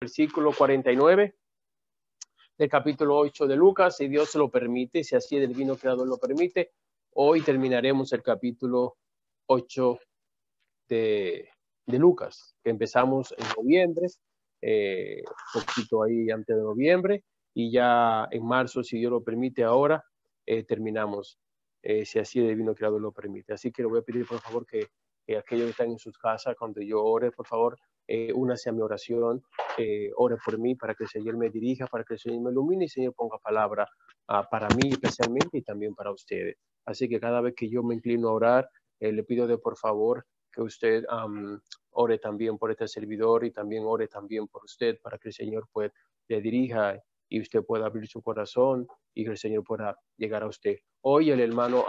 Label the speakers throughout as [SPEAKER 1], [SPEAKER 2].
[SPEAKER 1] versículo 49 del capítulo 8 de Lucas, si Dios lo permite, si así el divino creador lo permite. Hoy terminaremos el capítulo 8 de Lucas, que empezamos en noviembre, poquito ahí antes de noviembre, y ya en marzo, si Dios lo permite ahora, terminamos, si así el divino creador lo permite. Así que le voy a pedir por favor que aquellos que están en sus casas, cuando yo ore, por favor, únase a mi oración, ore por mí para que el Señor me dirija, para que el Señor me ilumine y el Señor ponga palabra para mí especialmente y también para ustedes. Así que cada vez que yo me inclino a orar, le pido de por favor que usted ore también por este servidor y también ore también por usted para que el Señor pues, le dirija y usted pueda abrir su corazón y que el Señor pueda llegar a usted. Hoy el hermano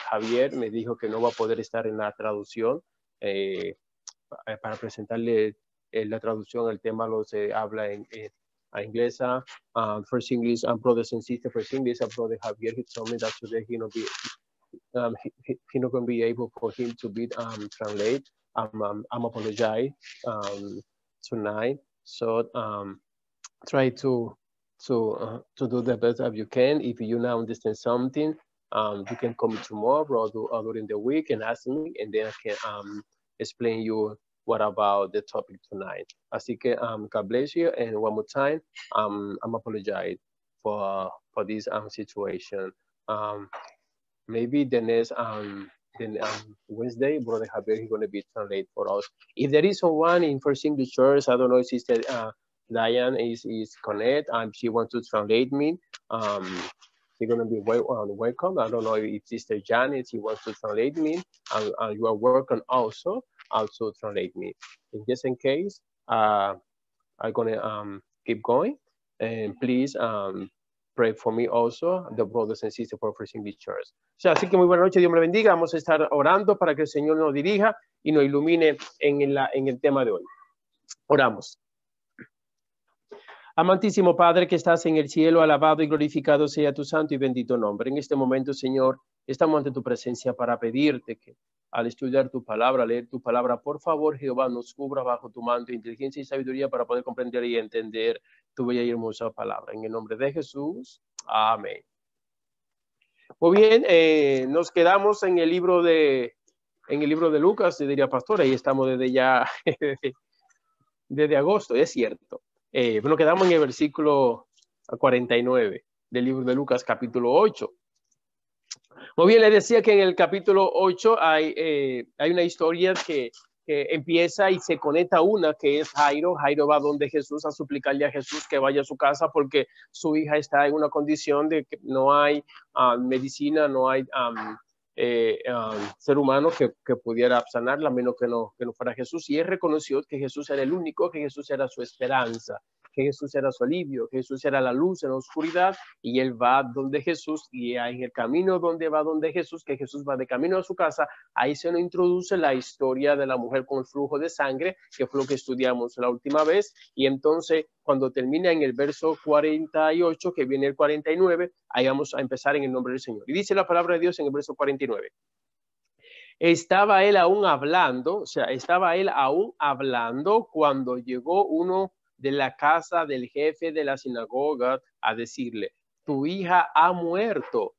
[SPEAKER 1] Javier me dijo que no va a poder estar en la traducción para presentarle la traducción. El tema lo se habla en inglesa. First English, brothers and sisters, first English, brother Javier, he told me that today he not going to be able for him to be translate. I'm apologize tonight. So try to do the best that you can. If you now understand something, you can come tomorrow or during the week and ask me, and then I can explain you what about the topic tonight. Así que God bless you, and one more time, I'm apologize for this situation. Maybe the next Wednesday, Brother Javier is going to be translated for us. If there is someone in First English Church, I don't know if Sister Diane is connected and she wants to translate me, she's going to be welcome. I don't know if Sister Janet, she wants to translate me, and you are welcome also translate me. And just in case, I'm going to keep going, and please pray for me also, the brothers and sisters for First English Church. O sea, así que muy buena noche, Dios me lo bendiga. Vamos a estar orando para que el Señor nos dirija y nos ilumine en el tema de hoy. Oramos. Amantísimo Padre que estás en el cielo, alabado y glorificado sea tu santo y bendito nombre. En este momento, Señor, estamos ante tu presencia para pedirte que al estudiar tu palabra, leer tu palabra, por favor, Jehová, nos cubra bajo tu manto, inteligencia y sabiduría para poder comprender y entender tu bella y hermosa palabra. En el nombre de Jesús, amén. Muy bien, nos quedamos en el libro de Lucas, diría pastor, ahí estamos desde ya, desde agosto, es cierto. Nos quedamos en el versículo 49 del libro de Lucas, capítulo 8. Muy bien, les decía que en el capítulo 8 hay una historia que empieza y se conecta una que es Jairo. Jairo va donde Jesús a suplicarle a Jesús que vaya a su casa porque su hija está en una condición de que no hay medicina, no hay ser humano que pudiera sanarla, a menos que no fuera Jesús. Y él reconoció que Jesús era el único, que Jesús era su esperanza, que Jesús era su alivio, que Jesús era la luz en la oscuridad, y él va donde Jesús, y en el camino donde va donde Jesús, que Jesús va de camino a su casa, ahí se nos introduce la historia de la mujer con el flujo de sangre, que fue lo que estudiamos la última vez, y entonces cuando termina en el verso 48, que viene el 49, ahí vamos a empezar en el nombre del Señor. Y dice la palabra de Dios en el verso 49. Estaba él aún hablando cuando llegó uno de la casa del jefe de la sinagoga a decirle: tu hija ha muerto,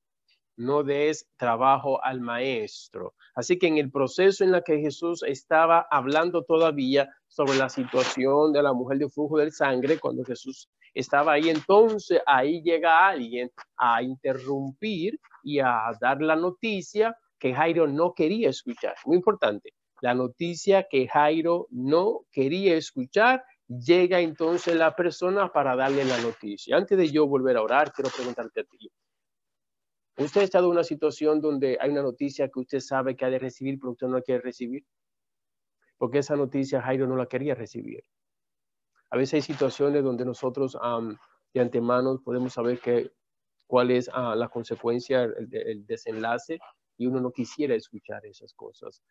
[SPEAKER 1] no des trabajo al maestro. Así que en el proceso en el que Jesús estaba hablando todavía sobre la situación de la mujer de flujo de sangre, cuando Jesús estaba ahí, entonces ahí llega alguien a interrumpir y a dar la noticia que Jairo no quería escuchar. Muy importante, la noticia que Jairo no quería escuchar. Llega entonces la persona para darle la noticia. Antes de yo volver a orar, quiero preguntarte a ti: ¿usted ha estado en una situación donde hay una noticia que usted sabe que ha de recibir, pero usted no la quiere recibir? Porque esa noticia Jairo no la quería recibir. A veces hay situaciones donde nosotros de antemano podemos saber cuál es la consecuencia, el desenlace, y uno no quisiera escuchar esas cosas.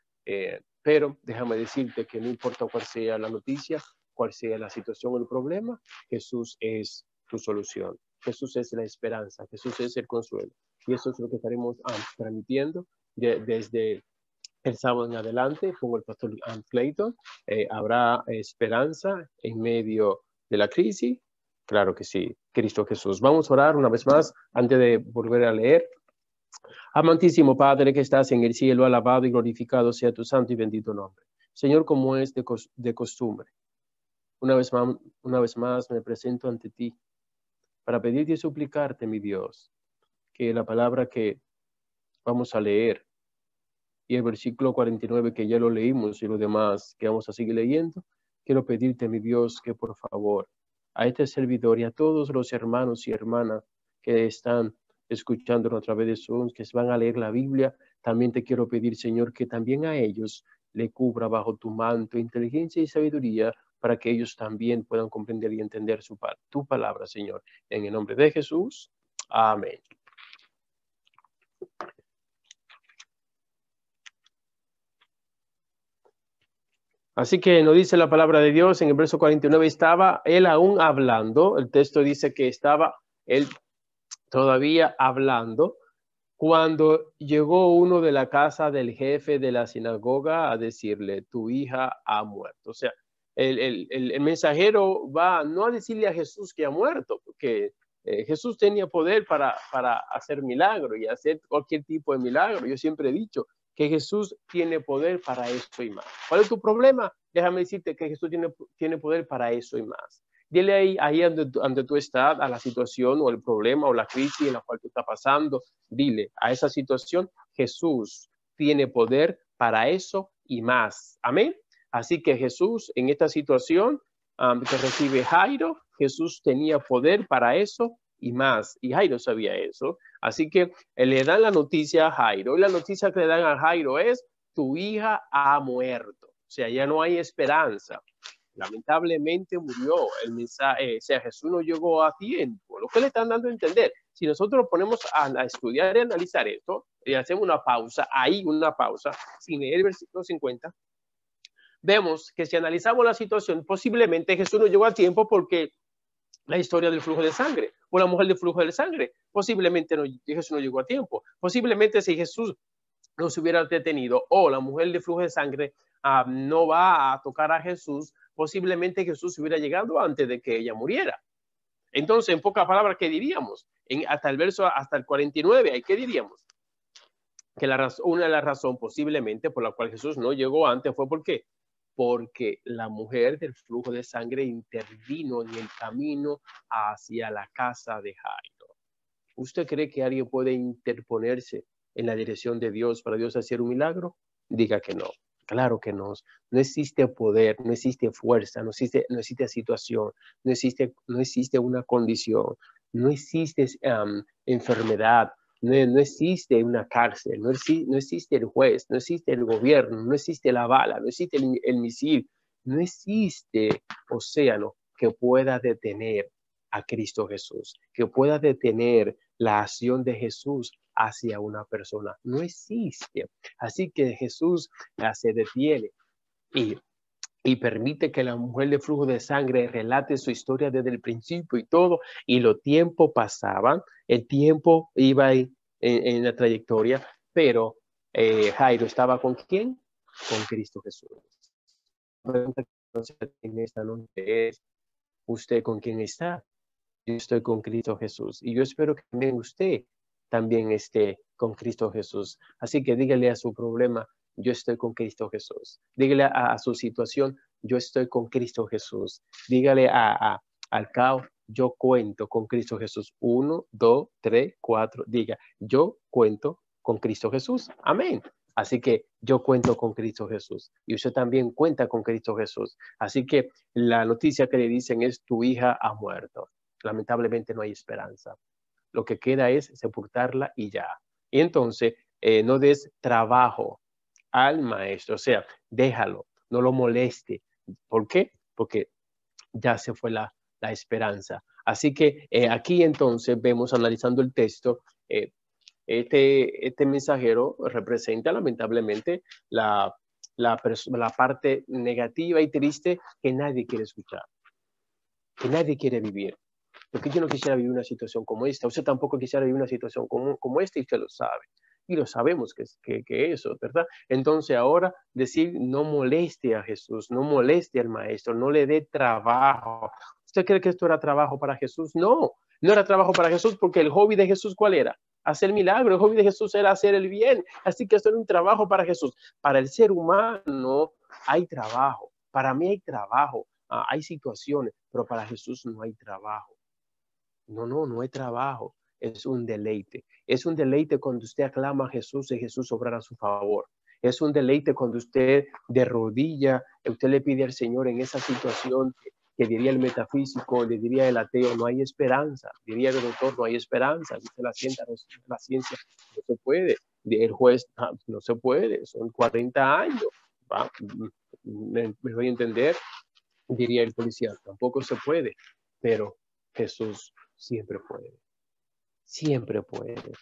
[SPEAKER 1] Pero déjame decirte que no importa cuál sea la noticia, cuál sea la situación o el problema, Jesús es tu solución. Jesús es la esperanza, Jesús es el consuelo. Y eso es lo que estaremos transmitiendo desde el sábado en adelante con el pastor Clayton. Habrá esperanza en medio de la crisis? Claro que sí, Cristo Jesús. Vamos a orar una vez más antes de volver a leer. Amantísimo Padre que estás en el cielo, alabado y glorificado sea tu santo y bendito nombre. Señor, como es de costumbre, una vez más me presento ante ti para pedirte y suplicarte, mi Dios, que la palabra que vamos a leer y el versículo 49 que ya lo leímos y lo demás que vamos a seguir leyendo, quiero pedirte, mi Dios, que por favor a este servidor y a todos los hermanos y hermanas que están escuchándonos a través de Zoom, que van a leer la Biblia, también te quiero pedir, Señor, que también a ellos le cubra bajo tu manto inteligencia y sabiduría para que ellos también puedan comprender y entender tu palabra, Señor. En el nombre de Jesús. Amén. Así que nos dice la palabra de Dios en el verso 49, estaba él aún hablando, el texto dice que estaba él todavía hablando, cuando llegó uno de la casa del jefe de la sinagoga a decirle, tu hija ha muerto. O sea, el mensajero va no a decirle a Jesús que ha muerto, porque Jesús tenía poder para hacer milagro y hacer cualquier tipo de milagro. Yo siempre he dicho que Jesús tiene poder para esto y más. ¿Cuál es tu problema? Déjame decirte que Jesús tiene poder para eso y más. Dile ahí donde tú estás, a la situación o el problema o la crisis en la cual tú estás pasando, dile a esa situación, Jesús tiene poder para eso y más. Amén. Así que Jesús en esta situación que recibe Jairo, Jesús tenía poder para eso y más. Y Jairo sabía eso. Así que le dan la noticia a Jairo. Y la noticia que le dan a Jairo es, tu hija ha muerto. O sea, ya no hay esperanza. Lamentablemente murió el mensaje, o sea, Jesús no llegó a tiempo. Lo que le están dando a entender, si nosotros nos ponemos a estudiar y analizar esto, y hacemos una pausa, sin leer el versículo 50, vemos que si analizamos la situación, posiblemente Jesús no llegó a tiempo porque la historia del flujo de sangre, o la mujer del flujo de sangre, posiblemente Jesús no llegó a tiempo. Posiblemente si Jesús no se hubiera detenido o la mujer de flujo de sangre no va a tocar a Jesús, posiblemente Jesús hubiera llegado antes de que ella muriera. Entonces, en pocas palabras, ¿qué diríamos? Hasta el 49, ¿qué diríamos? Que una de las razones posiblemente por la cual Jesús no llegó antes fue ¿por qué? Porque la mujer del flujo de sangre intervino en el camino hacia la casa de Jairo. ¿Usted cree que alguien puede interponerse en la dirección de Dios para Dios hacer un milagro? Diga que no. Claro que no. No existe poder, no existe fuerza, no existe situación, no existe una condición, no existe enfermedad, no existe una cárcel, no existe el juez, no existe el gobierno, no existe la bala, no existe el misil, no existe océano que pueda detener a Cristo Jesús, que pueda detener la acción de Jesús hacia una persona. No existe. Así que Jesús se detiene y permite que la mujer de flujo de sangre relate su historia desde el principio y todo, y los tiempos pasaban, el tiempo iba en la trayectoria, pero Jairo estaba ¿con quién? Con Cristo Jesús. En esta noche es, ¿usted con quién está? Yo estoy con Cristo Jesús y yo espero que también usted también esté con Cristo Jesús. Así que dígale a su problema, yo estoy con Cristo Jesús. Dígale a su situación, yo estoy con Cristo Jesús. Dígale al caos, yo cuento con Cristo Jesús. 1, 2, 3, 4. Diga, yo cuento con Cristo Jesús. Amén. Así que yo cuento con Cristo Jesús y usted también cuenta con Cristo Jesús. Así que la noticia que le dicen es tu hija ha muerto. Lamentablemente no hay esperanza. Lo que queda es sepultarla y ya. Y entonces no des trabajo al maestro, o sea, déjalo, no lo moleste. ¿Por qué? Porque ya se fue la esperanza. Así que aquí entonces vemos, analizando el texto, este mensajero representa lamentablemente la parte negativa y triste que nadie quiere escuchar, que nadie quiere vivir. Porque yo no quisiera vivir una situación como esta. Usted tampoco quisiera vivir una situación como esta y usted lo sabe. Y lo sabemos que eso, ¿verdad? Entonces ahora decir no moleste a Jesús, no moleste al Maestro, no le dé trabajo. ¿Usted cree que esto era trabajo para Jesús? No, no era trabajo para Jesús porque el hobby de Jesús, ¿cuál era? Hacer milagros. El hobby de Jesús era hacer el bien. Así que esto era un trabajo para Jesús. Para el ser humano hay trabajo. Para mí hay trabajo. Hay situaciones, pero para Jesús no hay trabajo. No hay trabajo. Es un deleite. Es un deleite cuando usted aclama a Jesús y Jesús obrar a su favor. Es un deleite cuando usted de rodilla, usted le pide al Señor en esa situación que diría el metafísico, le diría el ateo, no hay esperanza. Diría el doctor, no hay esperanza. Dice la ciencia, no se puede. El juez, no se puede. Son 40 años. Me voy a entender. Diría el policía, tampoco se puede. Pero Jesús siempre puede. Siempre puede.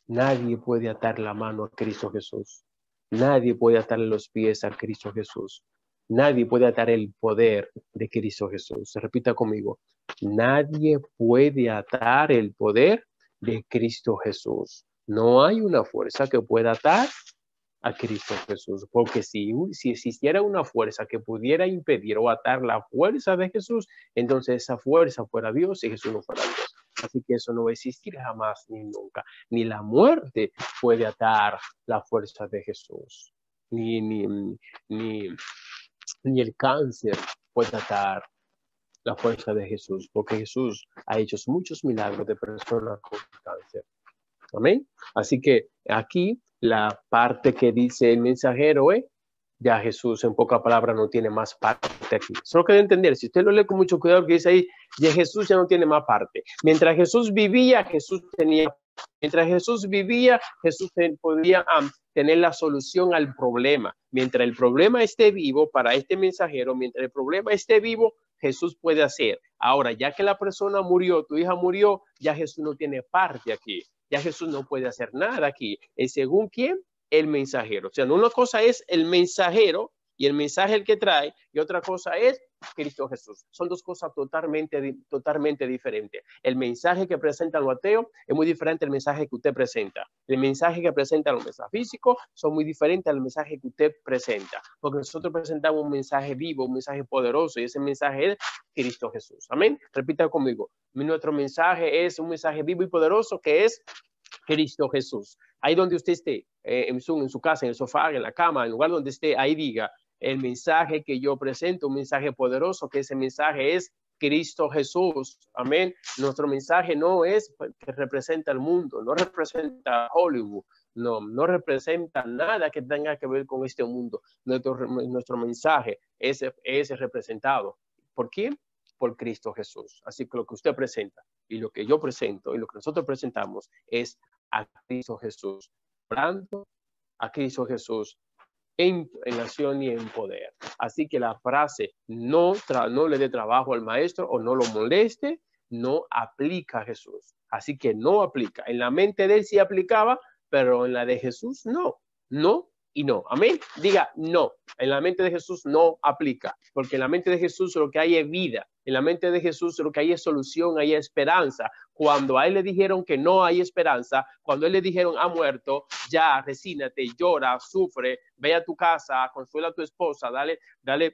[SPEAKER 1] Nadie puede atar la mano a Cristo Jesús. Nadie puede atarle los pies a Cristo Jesús. Nadie puede atar el poder de Cristo Jesús. Repita conmigo. Nadie puede atar el poder de Cristo Jesús. No hay una fuerza que pueda atar a Cristo Jesús, porque si existiera una fuerza que pudiera impedir o atar la fuerza de Jesús, entonces esa fuerza fuera Dios y Jesús no fuera Dios. Así que eso no va a existir jamás ni nunca. Ni la muerte puede atar la fuerza de Jesús, ni el cáncer puede atar la fuerza de Jesús, porque Jesús ha hecho muchos milagros de personas con cáncer. Amén. Así que aquí la parte que dice el mensajero, ya Jesús en pocas palabras no tiene más parte aquí. Solo que entender, si usted lo lee con mucho cuidado, que dice ahí, ya Jesús ya no tiene más parte. Mientras Jesús vivía, Jesús tenía. Mientras Jesús vivía, Jesús podía tener la solución al problema. Mientras el problema esté vivo, para este mensajero, mientras el problema esté vivo, Jesús puede hacer. Ahora, ya que la persona murió, tu hija murió, ya Jesús no tiene parte aquí. Ya Jesús no puede hacer nada aquí. ¿Es según quién? El mensajero. O sea, una cosa es el mensajero y el mensaje el que trae, y otra cosa es Cristo Jesús. Son dos cosas totalmente diferentes. El mensaje que presenta el ateo es muy diferente al mensaje que usted presenta. El mensaje que presenta los metafísicos son muy diferentes al mensaje que usted presenta. Porque nosotros presentamos un mensaje vivo, un mensaje poderoso, y ese mensaje es Cristo Jesús. Amén. Repita conmigo. Nuestro mensaje es un mensaje vivo y poderoso que es Cristo Jesús. Ahí donde usted esté, en su casa, en el sofá, en la cama, en el lugar donde esté, ahí diga, el mensaje que yo presento, un mensaje poderoso, que ese mensaje es Cristo Jesús. Amén. Nuestro mensaje no es que representa al mundo, no representa Hollywood, no representa nada que tenga que ver con este mundo. Nuestro mensaje es representado. ¿Por quién? Por Cristo Jesús. Así que lo que usted presenta y lo que yo presento y lo que nosotros presentamos es a Cristo Jesús, orando a Cristo Jesús en acción y en poder. Así que la frase no le dé trabajo al maestro o no lo moleste, no aplica a Jesús. Así que no aplica. En la mente de él sí aplicaba, pero en la de Jesús no. No y no. Amén. Diga no. En la mente de Jesús no aplica, porque en la mente de Jesús lo que hay es vida. En la mente de Jesús lo que hay es solución, hay esperanza. Cuando a él le dijeron que no hay esperanza, cuando a él le dijeron ha muerto, ya resígnate, llora, sufre, ve a tu casa, consuela a tu esposa, dale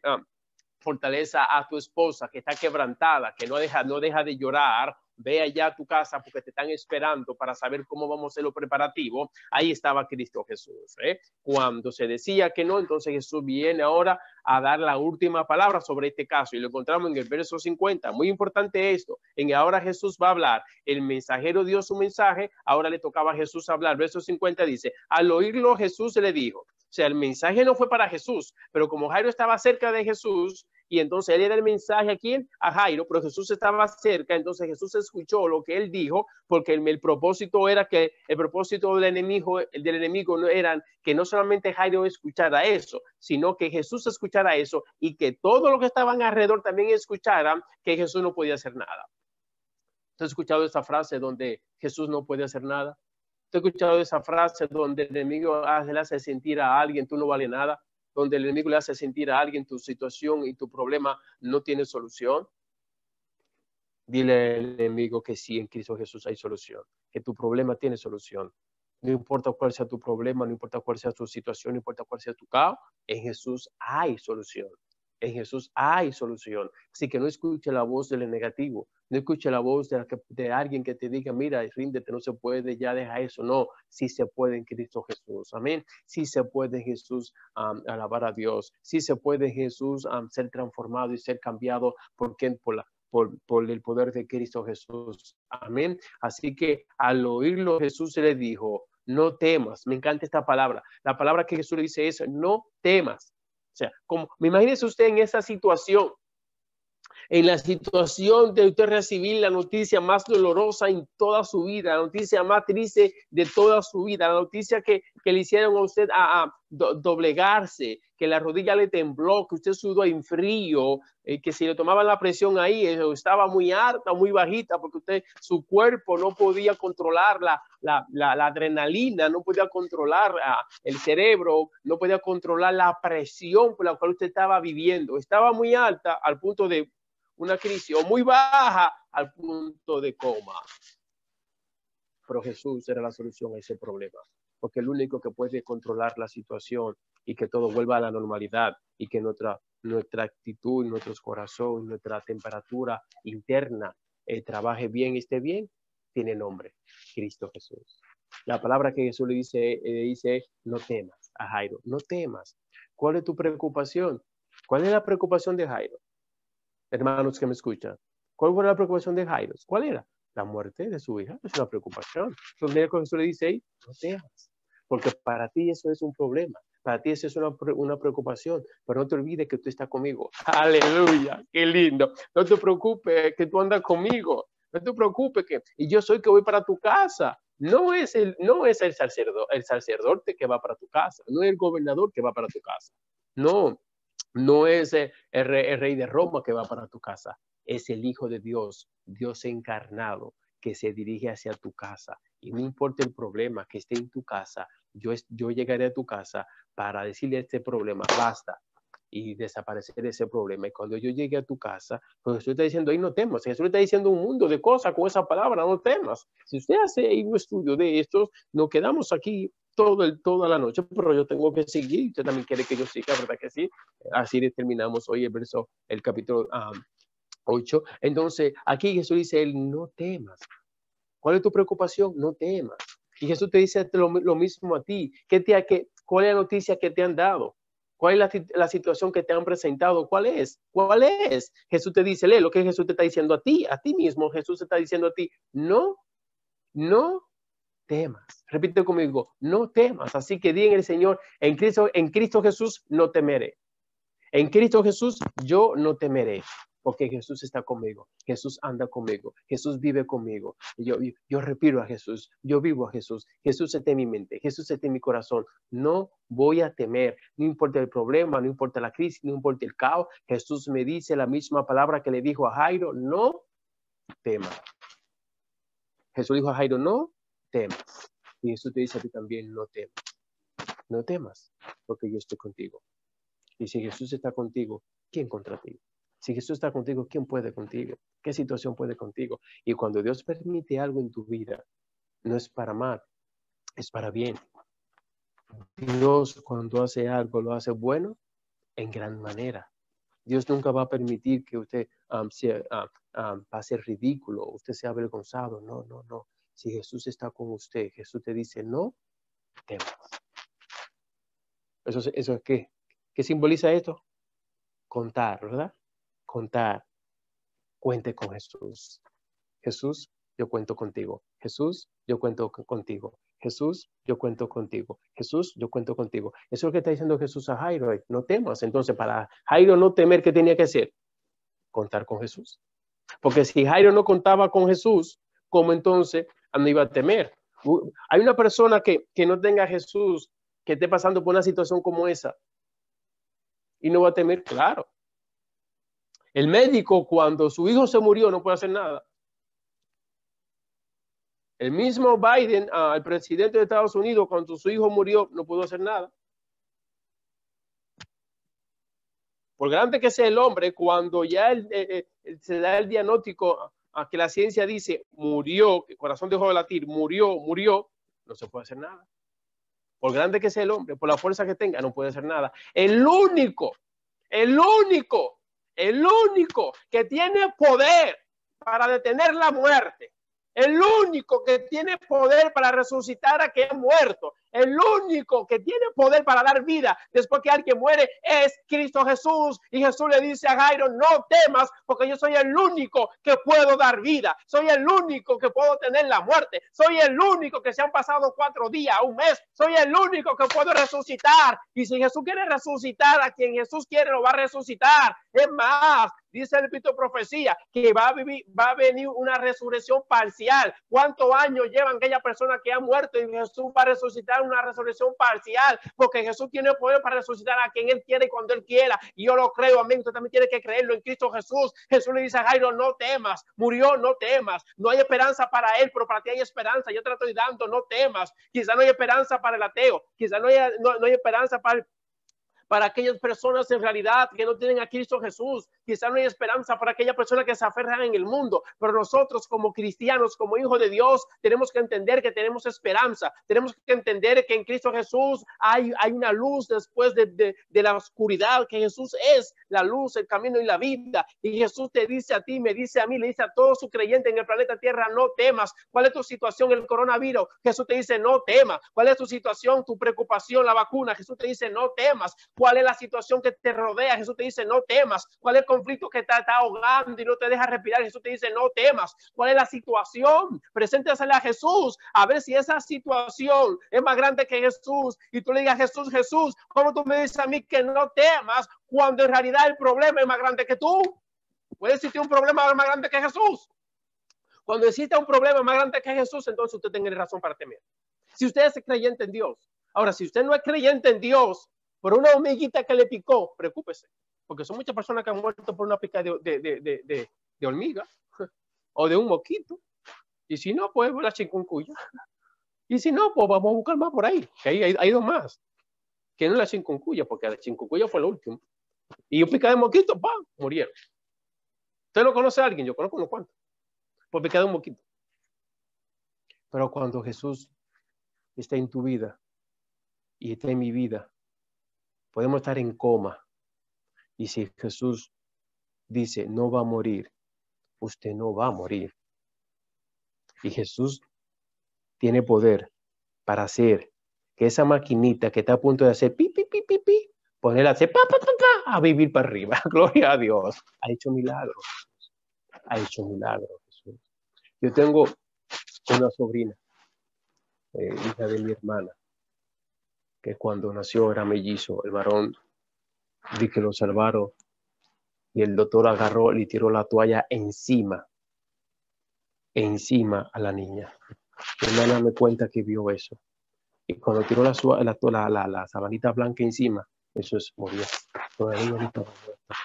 [SPEAKER 1] fortaleza a tu esposa que está quebrantada, que no deja de llorar. Ve allá a tu casa porque te están esperando para saber cómo vamos a hacer los preparativos. Ahí estaba Cristo Jesús. Cuando se decía que no, entonces Jesús viene ahora a dar la última palabra sobre este caso y lo encontramos en el verso 50. Muy importante esto. En ahora Jesús va a hablar. El mensajero dio su mensaje, ahora le tocaba a Jesús hablar. Verso 50 dice, al oírlo Jesús le dijo, o sea, el mensaje no fue para Jesús, pero como Jairo estaba cerca de Jesús, y entonces él era el mensaje aquí a Jairo, pero Jesús estaba cerca, entonces Jesús escuchó lo que él dijo, porque el propósito era que el propósito del enemigo no era que no solamente Jairo escuchara eso, sino que Jesús escuchara eso y que todos los que estaban alrededor también escucharan que Jesús no podía hacer nada. ¿Te has escuchado esa frase donde Jesús no puede hacer nada? ¿Te has escuchado esa frase donde el enemigo le hace sentir a alguien tú no vale nada? Donde el enemigo le hace sentir a alguien tu situación y tu problema no tiene solución. Dile al enemigo que sí, en Cristo Jesús hay solución, que tu problema tiene solución. No importa cuál sea tu problema, no importa cuál sea tu situación, no importa cuál sea tu caos, en Jesús hay solución. En Jesús hay solución. Así que no escuche la voz del negativo. No escuche la voz de alguien que te diga, mira, ríndete, no se puede, ya deja eso. No, sí se puede en Cristo Jesús. Amén. Sí se puede en Jesús alabar a Dios. Sí se puede en Jesús ser transformado y ser cambiado por el poder de Cristo Jesús. Amén. Así que al oírlo, Jesús le dijo, no temas. Me encanta esta palabra. La palabra que Jesús le dice es, no temas. O sea, como, imagínese usted en esa situación, en la situación de usted recibir la noticia más dolorosa en toda su vida, la noticia más triste de toda su vida, la noticia que le hicieron a usted a doblegarse, que la rodilla le tembló, que usted sudó en frío, que si le tomaban la presión ahí, estaba muy alta, muy bajita, porque usted, su cuerpo no podía controlar la adrenalina, no podía controlar el cerebro, no podía controlar la presión por la cual usted estaba viviendo. Estaba muy alta al punto de una crisis, o muy baja al punto de coma. Pero Jesús era la solución a ese problema, porque el único que puede controlar la situación y que todo vuelva a la normalidad y que nuestra actitud, nuestro corazón, nuestra temperatura interna trabaje bien y esté bien, tiene nombre, Cristo Jesús. La palabra que Jesús le dice, no temas a Jairo, no temas. ¿Cuál es tu preocupación? ¿Cuál es la preocupación de Jairo? Hermanos que me escuchan, ¿cuál fue la preocupación de Jairo? ¿Cuál era? La muerte de su hija. Es una preocupación. Entonces, mira que Jesús le dice ahí, no temas, porque para ti eso es un problema, para ti eso es una preocupación, pero no te olvides que tú estás conmigo. Aleluya, qué lindo. No te preocupes que tú andas conmigo, no te preocupes y yo soy que voy para tu casa. No es el sacerdote que va para tu casa, no es el gobernador que va para tu casa, no es el rey de Roma que va para tu casa, es el Hijo de Dios, Dios encarnado, que se dirige hacia tu casa. Y no importa el problema que esté en tu casa, yo llegaré a tu casa para decirle a este problema, basta, y desaparecer ese problema. Y cuando yo llegue a tu casa, pues Jesús está diciendo, ahí no temas. Jesús está diciendo un mundo de cosas con esa palabra, no temas. Si usted hace un estudio de estos, nos quedamos aquí toda la noche, pero yo tengo que seguir. Usted también quiere que yo siga, ¿verdad que sí? Así terminamos hoy el capítulo 8. Entonces, aquí Jesús dice, no temas. ¿Cuál es tu preocupación? No temas. Y Jesús te dice lo mismo a ti. ¿Cuál es la noticia que te han dado? ¿Cuál es la situación que te han presentado? ¿Cuál es? ¿Cuál es? Jesús te dice, lee lo que Jesús te está diciendo a ti mismo. Jesús te está diciendo a ti, no temas. Repite conmigo, no temas. Así que di en el Señor, en Cristo Jesús no temeré. En Cristo Jesús yo no temeré, porque Jesús está conmigo, Jesús anda conmigo, Jesús vive conmigo. Yo respiro a Jesús, yo vivo a Jesús, Jesús está en mi mente, Jesús está en mi corazón. No voy a temer, no importa el problema, no importa la crisis, no importa el caos. Jesús me dice la misma palabra que le dijo a Jairo, no temas. Jesús dijo a Jairo, no temas. Y Jesús te dice a ti también, no temas. No temas, porque yo estoy contigo. Y si Jesús está contigo, ¿quién contra ti? Si Jesús está contigo, ¿quién puede contigo? ¿Qué situación puede contigo? Y cuando Dios permite algo en tu vida, no es para mal, es para bien. Dios cuando hace algo, lo hace bueno en gran manera. Dios nunca va a permitir que usted pase ridículo, usted sea avergonzado. No. Si Jesús está con usted, Jesús te dice, no temas. ¿Eso es qué? ¿Qué simboliza esto? Contar, ¿verdad? Contar. Cuente con Jesús. Jesús, yo cuento contigo. Jesús, yo cuento contigo. Jesús, yo cuento contigo. Jesús, yo cuento contigo. Eso es lo que está diciendo Jesús a Jairo. No temas. Entonces, para Jairo no temer, ¿qué tenía que hacer? Contar con Jesús. Porque si Jairo no contaba con Jesús, ¿cómo entonces no iba a temer? Hay una persona que no tenga a Jesús, que esté pasando por una situación como esa, y no va a temer, claro. El médico, cuando su hijo se murió, no puede hacer nada. El mismo Biden, el presidente de Estados Unidos, cuando su hijo murió, no pudo hacer nada. Por grande que sea el hombre, cuando ya se da el diagnóstico a que la ciencia dice murió, el corazón dejó de latir, murió, no se puede hacer nada. Por grande que sea el hombre, por la fuerza que tenga, no puede hacer nada. El único el único que tiene poder para detener la muerte, el único que tiene poder para resucitar a quien ha muerto, el único que tiene poder para dar vida después que alguien muere es Cristo Jesús. Y Jesús le dice a Jairo, no temas, porque yo soy el único que puedo dar vida. Soy el único que puedo tener la muerte. Soy el único que se han pasado 4 días, un mes. Soy el único que puedo resucitar. Y si Jesús quiere resucitar a quien Jesús quiere, lo va a resucitar. Es más, dice el Espíritu de Profecía que va a venir una resurrección parcial. ¿Cuántos años llevan aquella persona que ha muerto y Jesús va a resucitar una resurrección parcial? Porque Jesús tiene poder para resucitar a quien Él quiere y cuando Él quiera. Y yo lo creo, amén. Usted también tiene que creerlo en Cristo Jesús. Jesús le dice a Jairo, no temas. Murió, no temas. No hay esperanza para él, pero para ti hay esperanza. Yo te la estoy dando, no temas. Quizá no hay esperanza para el ateo. Quizá no hay esperanza para aquellas personas en realidad que no tienen a Cristo Jesús. Quizá no hay esperanza para aquellas personas que se aferran en el mundo, pero nosotros como cristianos, como hijos de Dios, tenemos que entender que tenemos esperanza. Tenemos que entender que en Cristo Jesús hay una luz después de la oscuridad, que Jesús es la luz, el camino y la vida. Y Jesús te dice a ti, me dice a mí, le dice a todos sus creyentes en el planeta Tierra, no temas. ¿Cuál es tu situación? El coronavirus. Jesús te dice, no temas. ¿Cuál es tu situación? Tu preocupación, la vacuna. Jesús te dice, no temas. ¿Cuál es la situación que te rodea? Jesús te dice, no temas. ¿Cuál es el conflicto que te está ahogando y no te deja respirar? Jesús te dice, no temas. ¿Cuál es la situación? Preséntasela a Jesús, a ver si esa situación es más grande que Jesús. Y tú le digas, Jesús, Jesús, ¿cómo tú me dices a mí que no temas cuando en realidad el problema es más grande que tú? Puede existir un problema más grande que Jesús. Cuando existe un problema más grande que Jesús, entonces usted tiene razón para temer. Si usted es creyente en Dios. Ahora, si usted no es creyente en Dios, por una hormiguita que le picó, preocúpese, porque son muchas personas que han muerto por una pica de hormiga o de un mosquito. Y si no, pues la chikungunya. Y si no, pues vamos a buscar más por ahí, que hay 2 más, que no es la chikungunya, porque la chikungunya fue la última. Y un pica de mosquito, ¡pam!, murieron. ¿Usted no conoce a alguien? Yo conozco unos cuantos, por pica de un mosquito. Pero cuando Jesús está en tu vida y está en mi vida, podemos estar en coma. Y si Jesús dice, no va a morir, usted no va a morir. Y Jesús tiene poder para hacer que esa maquinita que está a punto de hacer pi, pi, pi, pi, pi, ponerla a hacer pa, pa, pa, pa, a vivir para arriba. Gloria a Dios. Ha hecho milagros. Ha hecho milagros, Jesús. Yo tengo una sobrina, hija de mi hermana, que cuando nació era mellizo. El varón vi que lo salvaron y el doctor agarró, le tiró la toalla encima a la niña. Mi hermana me cuenta que vio eso. Y cuando tiró la sabanita blanca encima, eso es morir. Pero la niña no estaba muerta.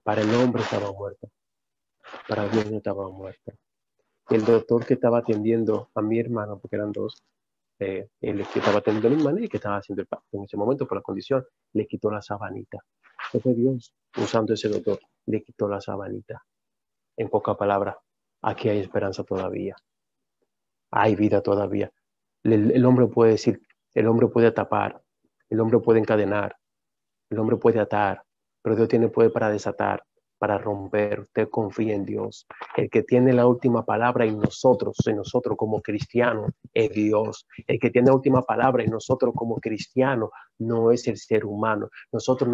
[SPEAKER 1] Para el hombre estaba muerta. Para Dios no estaba muerta. El doctor que estaba atendiendo a mi hermano, porque eran 2, el que estaba atendiendo a mi hermana y que estaba haciendo el pacto en ese momento por la condición, le quitó la sabanita. Entonces Dios, usando ese doctor, le quitó la sabanita. En pocas palabras, aquí hay esperanza todavía. Hay vida todavía. El hombre puede decir, el hombre puede tapar, el hombre puede encadenar, el hombre puede atar, pero Dios tiene poder para desatar, para romper. Usted confía en Dios. El que tiene la última palabra en nosotros como cristianos, es Dios. El que tiene la última palabra en nosotros como cristianos no es el ser humano. Nosotros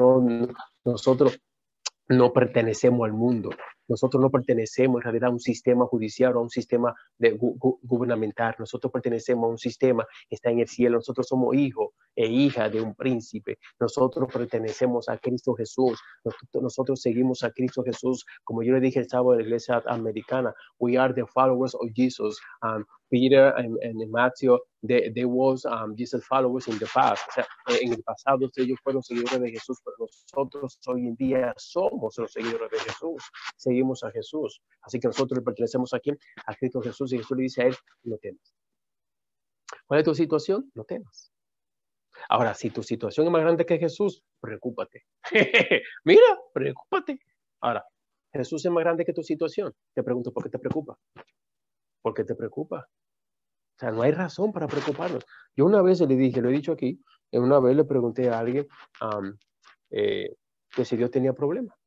[SPEAKER 1] no pertenecemos al mundo. Nosotros no pertenecemos en realidad a un sistema judicial o a un sistema gubernamental. Nosotros pertenecemos a un sistema que está en el cielo. Nosotros somos hijos e hijas de un príncipe. Nosotros pertenecemos a Cristo Jesús. Nosotros seguimos a Cristo Jesús. Como yo le dije el sábado en la iglesia americana, we are the followers of Jesus. Peter and Matthew, they was Jesus followers in the past. O sea, en el pasado ellos fueron seguidores de Jesús, pero nosotros hoy en día somos los seguidores de Jesús. Seguimos a Jesús. Así que nosotros le pertenecemos aquí a Cristo Jesús y Jesús le dice a él, no temas. ¿Cuál es tu situación? No temas. Ahora, si tu situación es más grande que Jesús, preocúpate. Mira, preocúpate. Ahora, Jesús es más grande que tu situación. Te pregunto, ¿por qué te preocupa? ¿Por qué te preocupa? O sea, no hay razón para preocuparnos. Yo una vez le dije, lo he dicho aquí, una vez le pregunté a alguien, que si Dios tenía problemas.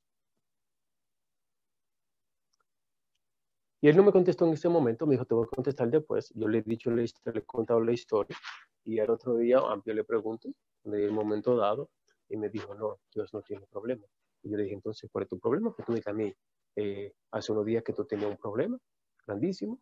[SPEAKER 1] Y él no me contestó en ese momento, me dijo, te voy a contestar después. Yo le he dicho, le he contado la historia. Y al otro día, yo le pregunto, en el momento dado, y me dijo, no, Dios no tiene problema. Y yo le dije, entonces, ¿cuál es tu problema? Porque tú me dijiste a mí, hace unos días que tú tenías un problema grandísimo.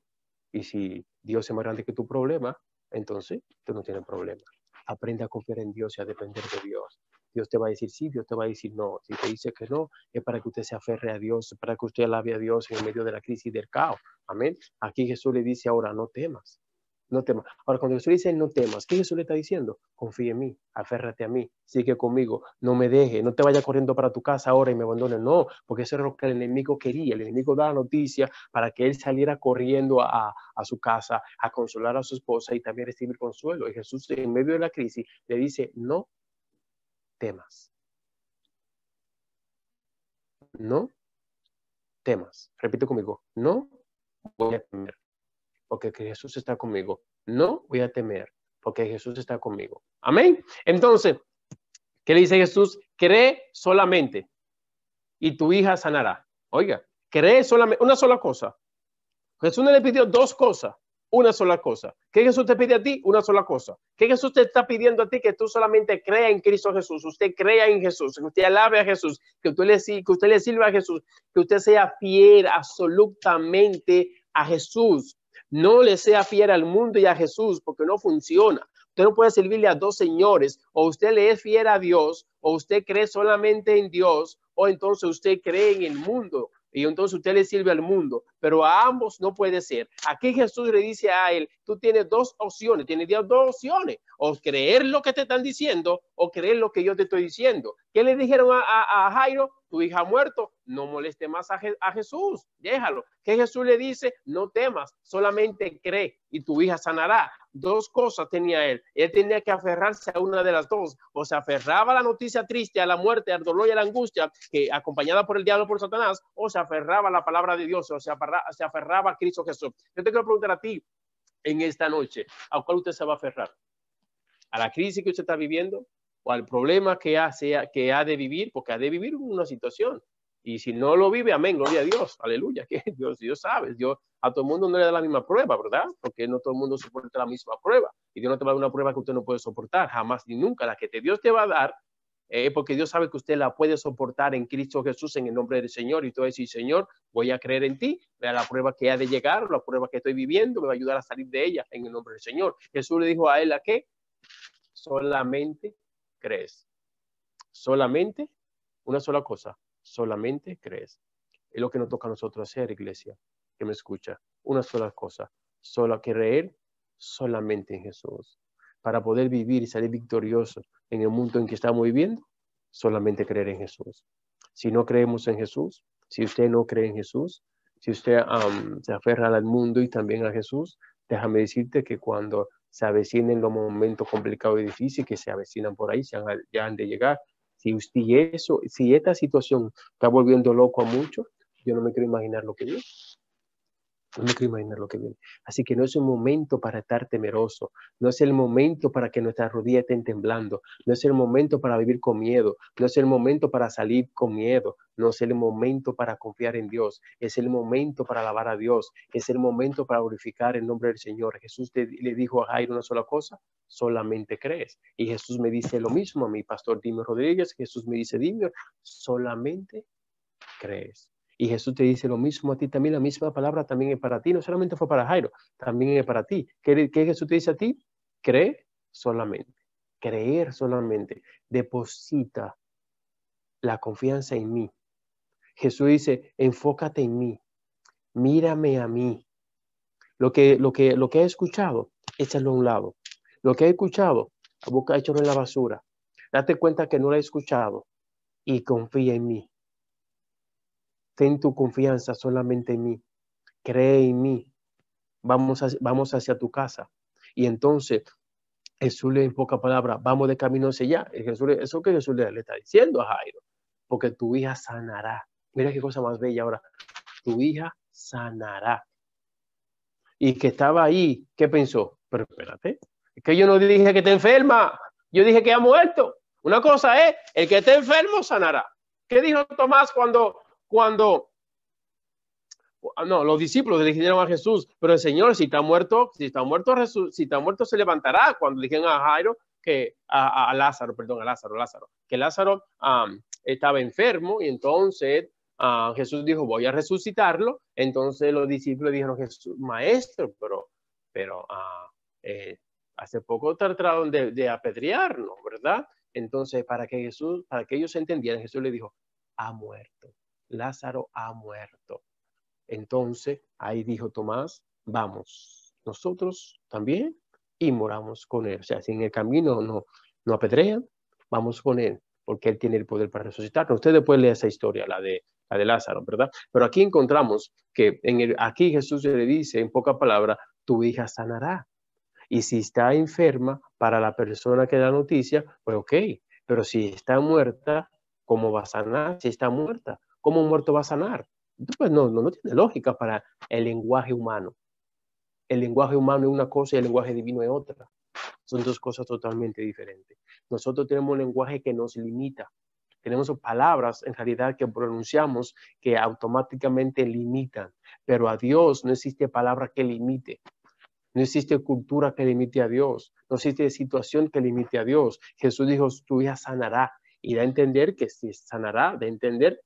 [SPEAKER 1] Y si Dios es más grande que tu problema, entonces tú no tienes problema. Aprende a confiar en Dios y a depender de Dios. Dios te va a decir sí, Dios te va a decir no. Si te dice que no, es para que usted se aferre a Dios, para que usted alabe a Dios en medio de la crisis y del caos. Amén. Aquí Jesús le dice ahora, no temas. No temas. Ahora, cuando Jesús dice no temas, ¿qué Jesús le está diciendo? Confía en mí, aférrate a mí, sigue conmigo, no me deje, no te vayas corriendo para tu casa ahora y me abandone. No, porque eso era lo que el enemigo quería. El enemigo da la noticia para que él saliera corriendo a su casa a consolar a su esposa y también recibir consuelo. Y Jesús, en medio de la crisis, le dice, no temas. No temas. Repite conmigo, no voy a temer, porque Jesús está conmigo. No voy a temer, porque Jesús está conmigo. Amén. Entonces, ¿qué le dice Jesús? Cree solamente y tu hija sanará. Oiga, cree solamente, una sola cosa. Jesús no le pidió dos cosas, una sola cosa. ¿Qué Jesús te pide a ti? Una sola cosa. ¿Qué Jesús te está pidiendo a ti? Que tú solamente creas en Cristo Jesús. Usted crea en Jesús, que usted alabe a Jesús, que usted le sirva a Jesús, que usted sea fiel absolutamente a Jesús. No le sea fiel al mundo y a Jesús, porque no funciona. Usted no puede servirle a dos señores. O usted le es fiel a Dios, o usted cree solamente en Dios, o entonces usted cree en el mundo. Y entonces usted le sirve al mundo, pero a ambos no puede ser. Aquí Jesús le dice a él, tú tienes dos opciones, o creer lo que te están diciendo, o creer lo que yo te estoy diciendo. ¿Qué le dijeron a Jairo? Tu hija ha muerto, no moleste más a Jesús, déjalo. ¿Qué Jesús le dice? No temas, solamente cree y tu hija sanará. Dos cosas tenía él tenía que aferrarse a una de las dos, o se aferraba a la noticia triste, a la muerte, al dolor y a la angustia, que acompañada por el diablo, por Satanás, o se aferraba a la palabra de Dios, o se aferraba a Cristo Jesús. Yo te quiero preguntar a ti en esta noche, ¿a cuál usted se va a aferrar? ¿A la crisis que usted está viviendo? ¿O al problema que ha de vivir? Porque ha de vivir una situación. Y si no lo vive, amén, gloria a Dios, aleluya, que Dios sabe, Dios a todo el mundo no le da la misma prueba, ¿verdad? Porque no todo el mundo soporta la misma prueba. Y Dios no te va a dar una prueba que usted no puede soportar, jamás ni nunca. La que Dios te va a dar, porque Dios sabe que usted la puede soportar en Cristo Jesús, en el nombre del Señor. Y tú decís, Señor, voy a creer en ti, vea la prueba que ha de llegar, la prueba que estoy viviendo, me va a ayudar a salir de ella, en el nombre del Señor. Jesús le dijo a él, ¿a qué? Solamente crees. Solamente, una sola cosa, solamente crees. Es lo que nos toca a nosotros hacer, iglesia, que me escucha. Una sola cosa, solo creer solamente en Jesús. Para poder vivir y salir victoriosos en el mundo en que estamos viviendo, solamente creer en Jesús. Si no creemos en Jesús, si usted no cree en Jesús, si usted se aferra al mundo y también a Jesús, déjame decirte que cuando se avecinen los momentos complicados y difíciles que se avecinan por ahí, ya han de llegar. Si esta situación está volviendo loco a muchos, yo no me quiero imaginar lo que viene. No me quiero imaginar lo que viene. Así que no es un momento para estar temeroso. No es el momento para que nuestras rodillas estén temblando. No es el momento para vivir con miedo. No es el momento para salir con miedo. No es el momento para confiar en Dios. Es el momento para alabar a Dios. Es el momento para glorificar el nombre del Señor. Jesús le dijo a Jairo una sola cosa: solamente crees. Y Jesús me dice lo mismo a mi pastor Dimio Rodríguez. Jesús me dice, Dimio, solamente crees. Y Jesús te dice lo mismo a ti también, la misma palabra también es para ti, no solamente fue para Jairo, también es para ti. ¿Qué Jesús te dice a ti? Cree solamente, creer solamente, deposita la confianza en mí. Jesús dice, enfócate en mí, mírame a mí. Lo que he escuchado, échalo a un lado. Lo que he escuchado, échalo en la basura. Date cuenta que no lo he escuchado y confía en mí. Ten tu confianza solamente en mí. Cree en mí. Vamos hacia tu casa. Y entonces Jesús le en pocas palabras, vamos de camino hacia allá. Eso que Jesús le está diciendo a Jairo. Porque tu hija sanará. Mira qué cosa más bella ahora. Tu hija sanará. Y que estaba ahí, ¿qué pensó? Pero espérate, es que yo no dije que está enferma. Yo dije que ha muerto. Una cosa es, el que está enfermo sanará. ¿Qué dijo Tomás no, los discípulos le dijeron a Jesús, pero el Señor, si está muerto, se levantará? Cuando dijeron a Jairo que a Lázaro, que Lázaro estaba enfermo, y entonces Jesús dijo, voy a resucitarlo. Entonces los discípulos dijeron, Jesús, maestro, pero hace poco trataron de apedrearnos, ¿verdad? Entonces, para que ellos entendieran, Jesús le dijo, ha muerto, Lázaro ha muerto. Entonces, ahí dijo Tomás, vamos, nosotros también, y moramos con él. O sea, si en el camino no apedrean, vamos con él, porque él tiene el poder para resucitarnos. Ustedes pueden leer esa historia, la de Lázaro, ¿verdad? Pero aquí encontramos que aquí Jesús le dice, en pocas palabras, tu hija sanará. Y si está enferma, para la persona que da noticia, pues ok, pero si está muerta, ¿cómo va a sanar? Si está muerta, ¿cómo un muerto va a sanar? Pues no tiene lógica para el lenguaje humano. El lenguaje humano es una cosa y el lenguaje divino es otra. Son dos cosas totalmente diferentes. Nosotros tenemos un lenguaje que nos limita. Tenemos palabras en realidad que pronunciamos que automáticamente limitan, pero a Dios no existe palabra que limite. No existe cultura que limite a Dios. No existe situación que limite a Dios. Jesús dijo, tu hija sanará. Y da a entender que si sanará, da a entender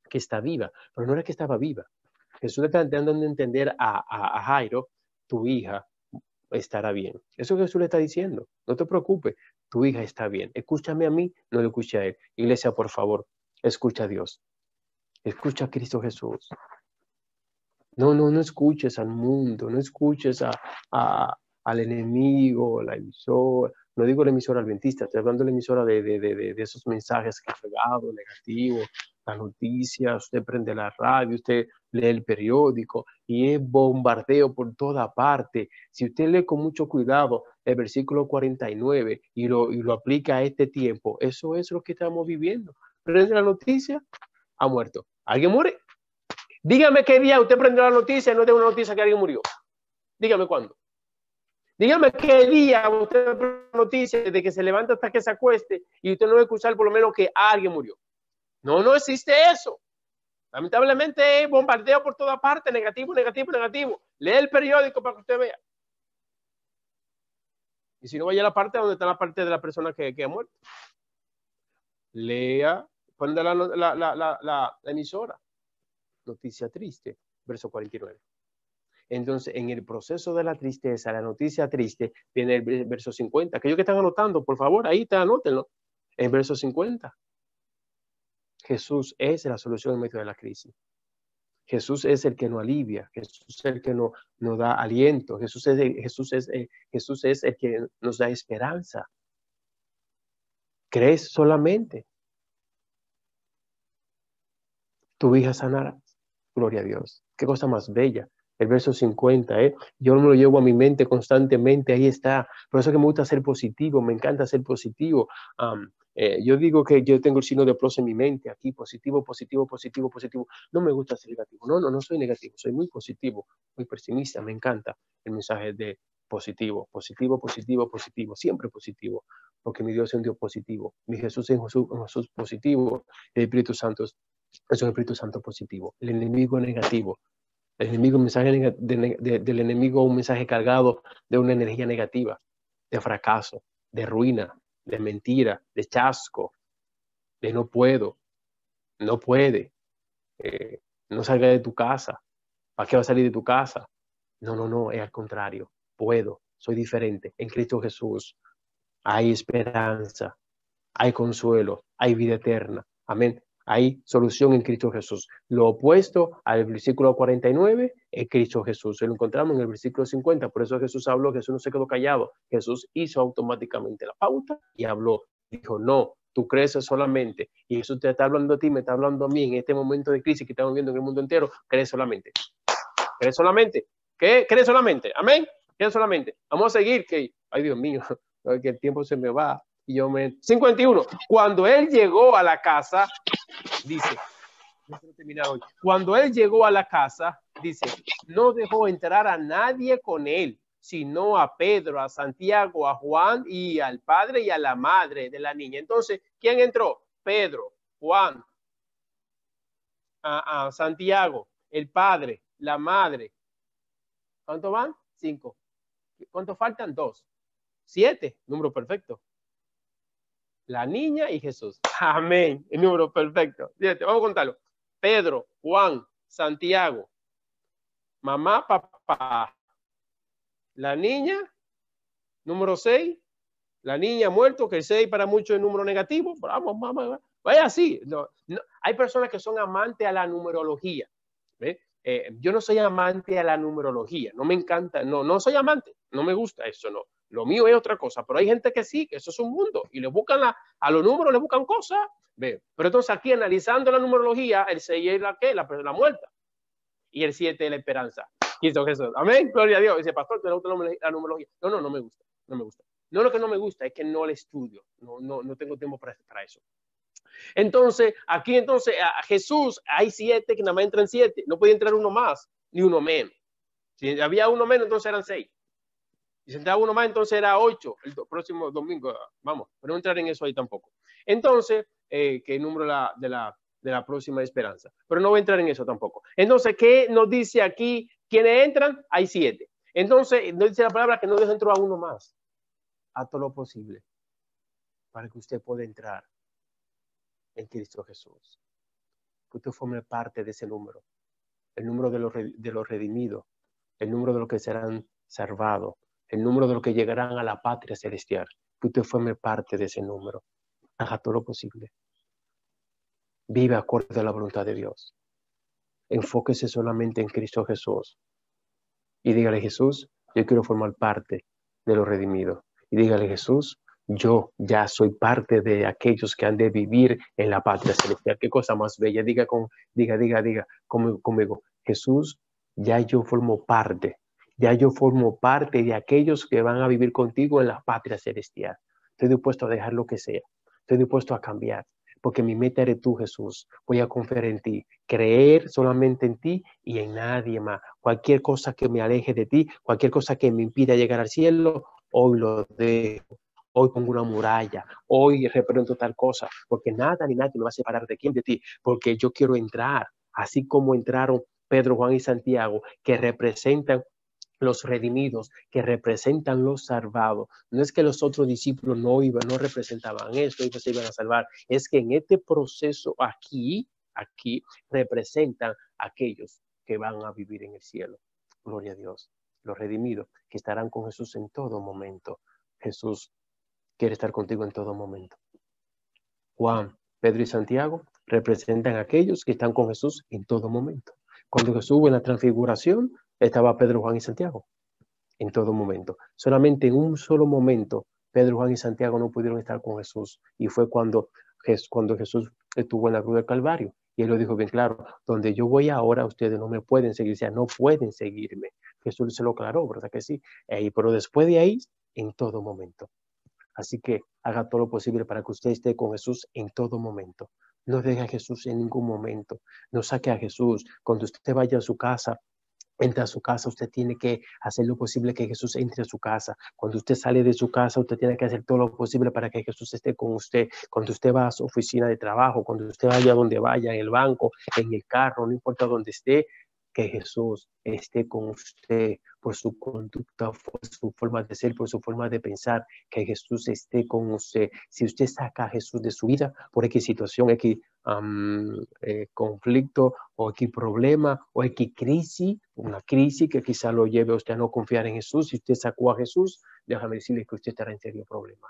[SPEAKER 1] que está viva. Pero no era que estaba viva. Jesús le está dando a entender a Jairo, tu hija estará bien. Eso Jesús le está diciendo. No te preocupes, tu hija está bien. Escúchame a mí, no le escuche a él. Iglesia, por favor, escucha a Dios. Escucha a Cristo Jesús. No escuches al mundo, no escuches al enemigo, la emisora. No digo la emisora adventista, estoy hablando de la emisora de esos mensajes cargados, negativos, las noticias. Usted prende la radio, usted lee el periódico y es bombardeo por toda parte. Si usted lee con mucho cuidado el versículo 49 y lo aplica a este tiempo, eso es lo que estamos viviendo. Prende la noticia, ha muerto. ¿Alguien muere? Dígame qué día usted prendió la noticia y no tengo una noticia que alguien murió. Dígame cuándo. Dígame qué día usted prendió la noticia desde que se levanta hasta que se acueste y usted no va a escuchar por lo menos que alguien murió. No existe eso. Lamentablemente es bombardeo por toda parte, negativo. Lee el periódico para que usted vea. Y si no, vaya a la parte donde está la parte de la persona que ha muerto. Lea, ponga la emisora. Noticia triste, verso 49. Entonces, en el proceso de la tristeza, la noticia triste, viene el verso 50. Aquellos que están anotando, por favor, ahí está, anótenlo. En verso 50. Jesús es la solución en medio de la crisis. Jesús es el que nos alivia. Jesús es el que nos da aliento. Jesús es el que nos da esperanza. ¿Crees solamente? Tu hija sanará. Gloria a Dios. Qué cosa más bella. El verso 50, yo me lo llevo a mi mente constantemente, ahí está. Por eso que me gusta ser positivo, me encanta ser positivo. Yo digo que yo tengo el signo de plus en mi mente, aquí positivo. No me gusta ser negativo. No soy negativo, soy muy positivo, muy pesimista. Me encanta el mensaje de positivo, siempre positivo, porque mi Dios es un Dios positivo. Mi Jesús es un Jesús positivo. El Espíritu Santo es un Espíritu Santo positivo. El enemigo negativo. El enemigo, un mensaje del enemigo, un mensaje cargado de una energía negativa, de fracaso, de ruina, de mentira, de chasco, de no puedo, no puede, no salga de tu casa. ¿Para qué va a salir de tu casa? No, es al contrario. Puedo, soy diferente. En Cristo Jesús hay esperanza, hay consuelo, hay vida eterna. Amén. Hay solución en Cristo Jesús. Lo opuesto al versículo 49 es Cristo Jesús. Lo encontramos en el versículo 50. Por eso Jesús habló, Jesús no se quedó callado. Jesús hizo automáticamente la pauta y habló. Dijo, no, tú crees solamente. Y Jesús te está hablando a ti, me está hablando a mí en este momento de crisis que estamos viendo en el mundo entero. Crees solamente. Crees solamente. ¿Qué? Crees solamente. Amén. Crees solamente. Vamos a seguir. Que, ay, Dios mío, que el tiempo se me va. 51. Cuando él llegó a la casa, dice, cuando él llegó a la casa, dice, no dejó entrar a nadie con él, sino a Pedro, a Santiago, a Juan y al padre y a la madre de la niña. Entonces, ¿quién entró? Pedro, Juan, Santiago, el padre, la madre. ¿Cuántos van? 5. ¿Cuántos faltan? 2. 7, número perfecto. La niña y Jesús. Amén. El número perfecto. Fíjate, vamos a contarlo. Pedro, Juan, Santiago, mamá, papá. La niña, número 6. La niña muerto, que el 6 para muchos es número negativo. Vamos. Vaya así. No. Hay personas que son amantes a la numerología. ¿Ve? Yo no soy amante a la numerología. No me encanta. No soy amante. No me gusta eso, no. Lo mío es otra cosa. Pero hay gente que sí, que eso es un mundo. Y le buscan a los números, le buscan cosas. ¿Ve? Pero entonces aquí, analizando la numerología, el 6 es la que, la persona muerta. Y el 7 es la esperanza. Cristo Jesús. Amén. Gloria a Dios. Dice, pastor, ¿te gusta la numerología? No me gusta. No me gusta. No lo que no me gusta, es que no la estudio. No tengo tiempo para eso. Entonces, aquí a Jesús hay 7 que nada más entran 7. No puede entrar uno más, ni uno menos. Si había uno menos, entonces eran 6. Y si entraba uno más, entonces era 8. El próximo domingo, vamos, pero no entrar en eso ahí tampoco. Entonces, que el número de la próxima esperanza. Pero no voy a entrar en eso tampoco. Entonces, ¿qué nos dice aquí? ¿Quiénes entran? Hay 7. Entonces, nos dice la palabra que no deja entrar a uno más. A todo lo posible para que usted pueda entrar en Cristo Jesús. Que usted forme parte de ese número. El número de los redimidos. El número de los que serán salvados. El número de los que llegarán a la patria celestial. Que usted forme parte de ese número. Haga todo lo posible. Vive acorde a la voluntad de Dios. Enfóquese solamente en Cristo Jesús. Y dígale, Jesús, yo quiero formar parte de los redimidos. Y dígale, Jesús, yo ya soy parte de aquellos que han de vivir en la patria celestial. Qué cosa más bella. Diga conmigo. Jesús, ya yo formo parte. Ya yo formo parte de aquellos que van a vivir contigo en la patria celestial. Estoy dispuesto a dejar lo que sea. Estoy dispuesto a cambiar. Porque mi meta eres tú, Jesús. Voy a confiar en ti. Creer solamente en ti y en nadie más. Cualquier cosa que me aleje de ti, cualquier cosa que me impida llegar al cielo, hoy lo dejo. Hoy pongo una muralla, hoy reprendo tal cosa, porque nada ni nadie me va a separar de quién, de ti, porque yo quiero entrar, así como entraron Pedro, Juan y Santiago, que representan los redimidos, que representan los salvados. No es que los otros discípulos no representaban esto, ellos se iban a salvar, es que en este proceso aquí representan aquellos que van a vivir en el cielo. Gloria a Dios. Los redimidos que estarán con Jesús en todo momento. Jesús quiere estar contigo en todo momento. Juan, Pedro y Santiago representan a aquellos que están con Jesús en todo momento. Cuando Jesús hubo en la transfiguración, estaba Pedro, Juan y Santiago en todo momento. Solamente en un solo momento, Pedro, Juan y Santiago no pudieron estar con Jesús. Y fue cuando Jesús estuvo en la cruz del Calvario. Y él lo dijo bien claro, donde yo voy ahora, ustedes no me pueden seguir, o sea, no pueden seguirme. Jesús se lo aclaró, ¿verdad que sí? Pero después de ahí, en todo momento. Así que haga todo lo posible para que usted esté con Jesús en todo momento. No deje a Jesús en ningún momento. No saque a Jesús. Cuando usted vaya a su casa, entra a su casa, usted tiene que hacer lo posible que Jesús entre a su casa. Cuando usted sale de su casa, usted tiene que hacer todo lo posible para que Jesús esté con usted. Cuando usted va a su oficina de trabajo, cuando usted vaya donde vaya, en el banco, en el carro, no importa dónde esté, que Jesús esté con usted por su conducta, por su forma de ser, por su forma de pensar, que Jesús esté con usted. Si usted saca a Jesús de su vida por X situación, X conflicto o X problema o X crisis, una crisis que quizá lo lleve a usted a no confiar en Jesús, si usted sacó a Jesús, déjame decirle que usted estará en serio problema.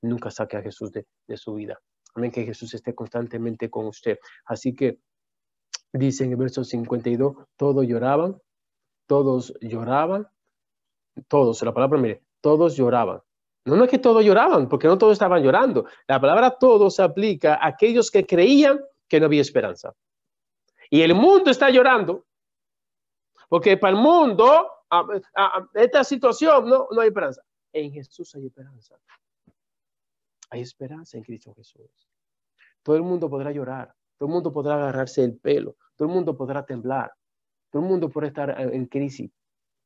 [SPEAKER 1] Nunca saque a Jesús de su vida. Amén, que Jesús esté constantemente con usted. Así que dice en el verso 52, todos lloraban, la palabra, mire, todos lloraban. No es que todos lloraban, porque no todos estaban llorando. La palabra todos se aplica a aquellos que creían que no había esperanza. Y el mundo está llorando, porque para el mundo, esta situación no hay esperanza. En Jesús hay esperanza. Hay esperanza en Cristo Jesús. Todo el mundo podrá llorar, todo el mundo podrá agarrarse el pelo, todo el mundo podrá temblar, todo el mundo podrá estar en crisis,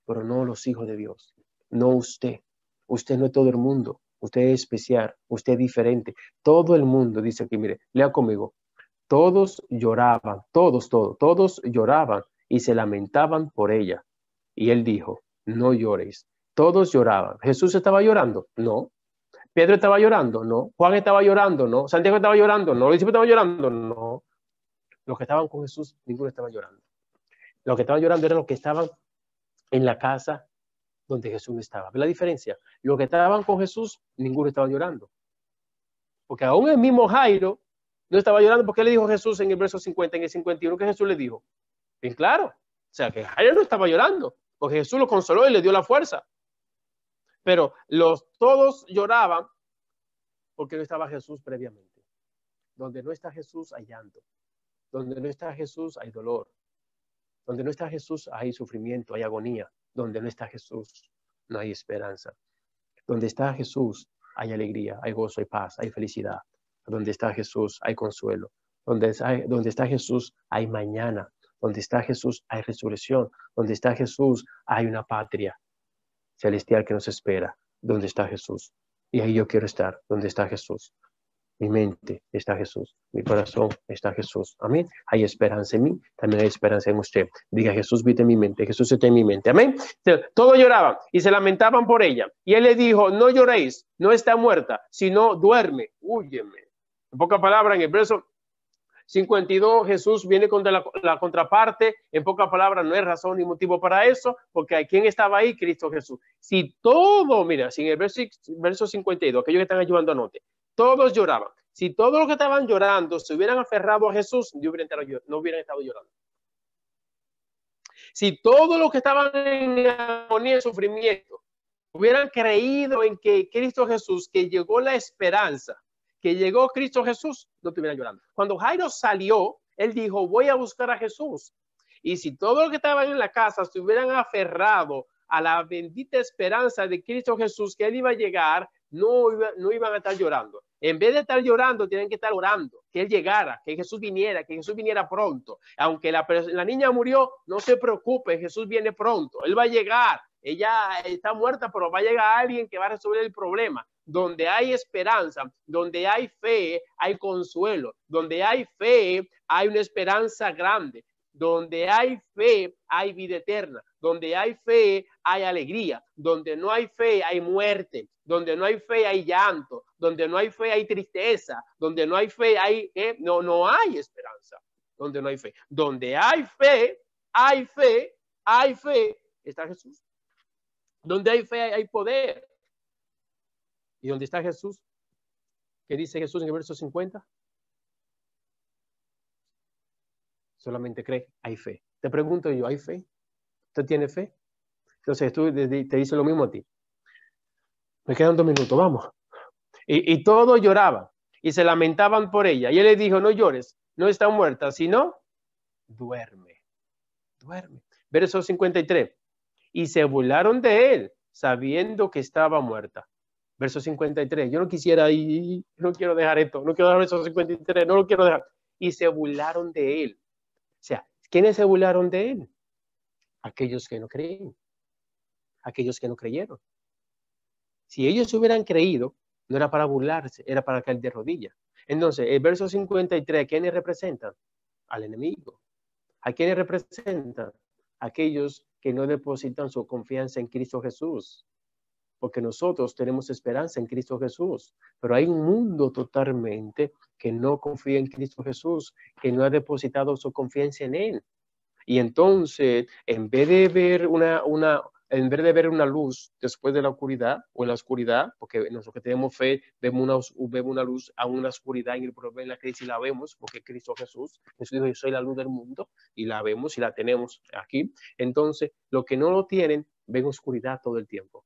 [SPEAKER 1] pero no los hijos de Dios, no usted. Usted no es todo el mundo, usted es especial, usted es diferente. Todo el mundo dice aquí, mire, lea conmigo, Todos lloraban, todos lloraban y se lamentaban por ella. Y él dijo, no lloréis. Todos lloraban. ¿Jesús estaba llorando? No. ¿Pedro estaba llorando? No. ¿Juan estaba llorando? No. ¿Santiago estaba llorando? No. ¿Los discípulos estaban llorando? No. Los que estaban con Jesús, ninguno estaba llorando. Los que estaban llorando eran los que estaban en la casa donde Jesús no estaba. ¿Ves la diferencia? Los que estaban con Jesús, ninguno estaba llorando. Porque aún el mismo Jairo no estaba llorando, porque le dijo a Jesús en el verso 50, en el 51, que Jesús le dijo. Bien claro. O sea, que Jairo no estaba llorando, porque Jesús lo consoló y le dio la fuerza. Pero todos lloraban porque no estaba Jesús previamente. Donde no está Jesús hay llanto. Donde no está Jesús hay dolor. Donde no está Jesús hay sufrimiento, hay agonía. Donde no está Jesús no hay esperanza. Donde está Jesús hay alegría, hay gozo, hay paz, hay felicidad. Donde está Jesús hay consuelo. Donde está Jesús hay mañana. Donde está Jesús hay resurrección. Donde está Jesús hay una patria celestial que nos espera. Donde está Jesús. Y ahí yo quiero estar, donde está Jesús. Mi mente está Jesús, mi corazón está Jesús. Amén. Hay esperanza en mí, también hay esperanza en usted. Diga, Jesús vive en mi mente, Jesús está en mi mente. Amén. Todos lloraban y se lamentaban por ella. Y él le dijo, no lloréis, no está muerta, sino duerme, húyeme. En pocas palabras, en el verso 52, Jesús viene contra la contraparte. En pocas palabras, no hay razón ni motivo para eso, porque ¿quién estaba ahí? Cristo Jesús. Si todo, mira, si en el verso 52, aquellos que están ayudando, anote, todos lloraban. Si todos los que estaban llorando se hubieran aferrado a Jesús, no hubieran estado llorando. Si todos los que estaban en agonía y sufrimiento hubieran creído en que Cristo Jesús, que llegó la esperanza, que llegó Cristo Jesús, no estuvieran llorando. Cuando Jairo salió, él dijo, voy a buscar a Jesús. Y si todos los que estaban en la casa se hubieran aferrado a la bendita esperanza de Cristo Jesús, que él iba a llegar, no iban a estar llorando. En vez de estar llorando, tienen que estar orando, que él llegara, que Jesús viniera pronto. Aunque la niña murió, no se preocupe, Jesús viene pronto, él va a llegar. Ella está muerta, pero va a llegar alguien que va a resolver el problema. Donde hay esperanza, donde hay fe, hay consuelo. Donde hay fe, hay una esperanza grande. Donde hay fe, hay vida eterna. Donde hay fe, hay alegría. Donde no hay fe, hay muerte. Donde no hay fe, hay llanto. Donde no hay fe, hay tristeza. Donde no hay fe, no hay esperanza. Donde no hay fe. Donde hay fe, está Jesús. Donde hay fe, hay poder. ¿Y dónde está Jesús? ¿Qué dice Jesús en el verso 50? Solamente cree, hay fe. Te pregunto yo, ¿hay fe? ¿Usted tiene fe? Entonces tú te dice lo mismo a ti. Me quedan 2 minutos, vamos. Y todos lloraban y se lamentaban por ella. Y él le dijo, no llores, no está muerta, sino duerme. Duerme. Verso 53. Y se burlaron de él, sabiendo que estaba muerta. Verso 53. Yo no quisiera ir, no quiero dejar esto, no quiero dejar verso 53, no lo quiero dejar. Y se burlaron de él. O sea, ¿quiénes se burlaron de él? Aquellos que no creen. Aquellos que no creyeron. Si ellos hubieran creído, no era para burlarse, era para caer de rodillas. Entonces, el verso 53, ¿a quiénes representan? Al enemigo. ¿A quiénes representan? Aquellos que no depositan su confianza en Cristo Jesús. Porque nosotros tenemos esperanza en Cristo Jesús, pero hay un mundo totalmente que no confía en Cristo Jesús, que no ha depositado su confianza en Él. Y entonces, en vez de ver una luz después de la oscuridad, o en la oscuridad, porque nosotros que tenemos fe, vemos una luz a una oscuridad en el problema, en la crisis, la vemos, porque Cristo Jesús dijo, yo soy la luz del mundo, y la vemos y la tenemos aquí. Entonces, los que no lo tienen, ven oscuridad todo el tiempo.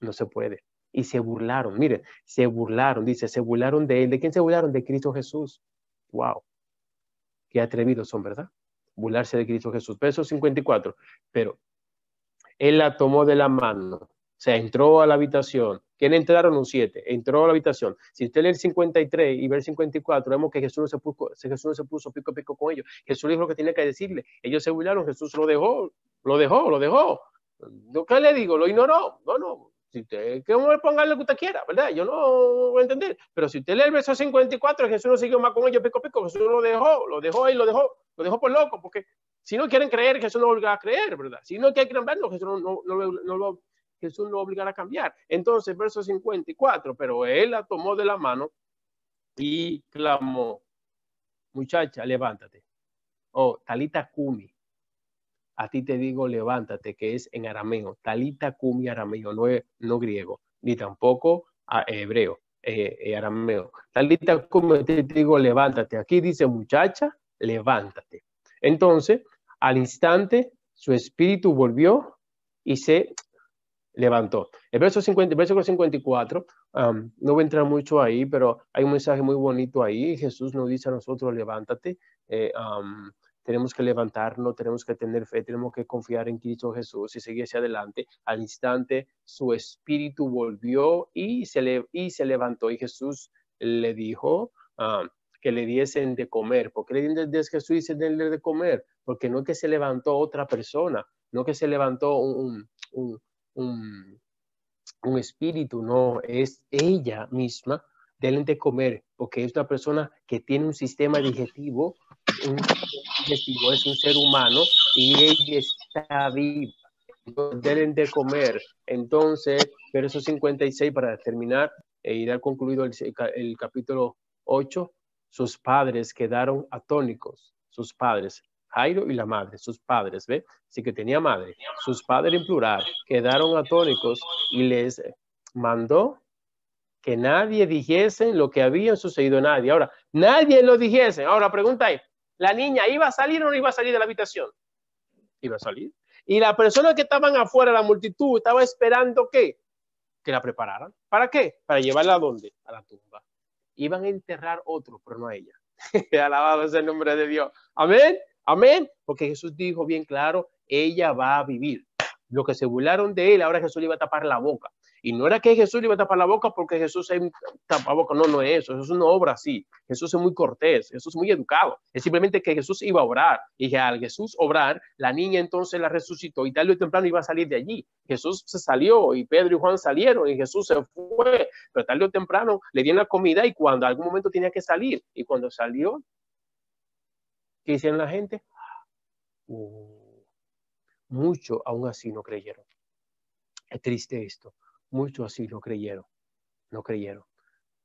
[SPEAKER 1] No se puede. Y se burlaron, miren, se burlaron de él. ¿De quién se burlaron? De Cristo Jesús. Wow. Qué atrevidos son, ¿verdad? Burlarse de Cristo Jesús. Verso 54. Pero él la tomó de la mano. O sea, entró a la habitación. ¿Quién entraron? Un 7. Entró a la habitación. Si usted lee el 53 y ve el 54, vemos que Jesús no se puso pico a pico con ellos. Jesús dijo lo que tenía que decirle. Ellos se burlaron. Jesús lo dejó. ¿Qué le digo? ¿Lo ignoró? No. Si usted, que uno le ponga lo que usted quiera, ¿verdad? Yo no voy a entender. Pero si usted lee el verso 54, Jesús no siguió más con ellos pico, Jesús lo dejó y lo dejó por loco, porque si no quieren creer, Jesús no obliga a creer, ¿verdad? Si no quieren verlo, Jesús Jesús no obligará a cambiar. Entonces, verso 54, pero él la tomó de la mano y clamó, muchacha, levántate. Oh, talita cumi. A ti te digo, levántate, que es en arameo. Talita cumi arameo, no griego, ni tampoco hebreo, arameo. Talita cumi, te digo, levántate. Aquí dice, muchacha, levántate. Entonces, al instante, su espíritu volvió y se levantó. El verso 54, no voy a entrar mucho ahí, pero hay un mensaje muy bonito ahí. Jesús nos dice a nosotros, levántate. Tenemos que levantarnos, tenemos que tener fe, tenemos que confiar en Cristo Jesús y seguir hacia adelante. Al instante, su espíritu volvió y se levantó. Y Jesús le dijo que le diesen de comer. ¿Por qué Jesús dice de comer? Porque no es que se levantó otra persona, no que se levantó un espíritu, no, es ella misma, denle de comer, porque es una persona que tiene un sistema digestivo, es un ser humano y ella está viva. Deben de comer. Entonces, verso 56 para terminar y dar concluido el capítulo 8, sus padres quedaron atónicos, sus padres, Jairo y la madre, sus padres, ¿ve? Así que tenía madre, sus padres en plural, quedaron atónicos y les mandó que nadie dijese lo que había sucedido a nadie. Ahora, nadie lo dijese. Ahora, pregunta es, ¿la niña iba a salir o no iba a salir de la habitación? Iba a salir. Y las personas que estaban afuera, la multitud, estaba esperando ¿qué? Que la prepararan. ¿Para qué? Para llevarla a dónde? A la tumba. Iban a enterrar otro, pero no a ella. Alabado sea el nombre de Dios. Amén. Amén. Porque Jesús dijo bien claro, ella va a vivir. Lo que se burlaron de él, ahora Jesús le iba a tapar la boca. Y no era que Jesús le iba a tapar la boca porque Jesús es un tapaboca. No, no es eso. Jesús no obra así. Jesús es muy cortés. Jesús es muy educado. Es simplemente que Jesús iba a obrar. Y al Jesús obrar, la niña entonces la resucitó y tarde o temprano iba a salir de allí. Jesús se salió y Pedro y Juan salieron y Jesús se fue. Pero tarde o temprano le dieron la comida y cuando algún momento tenía que salir. Y cuando salió, ¿qué hicieron la gente? Muchos aún así no creyeron. Es triste esto. Muchos así no creyeron. No creyeron.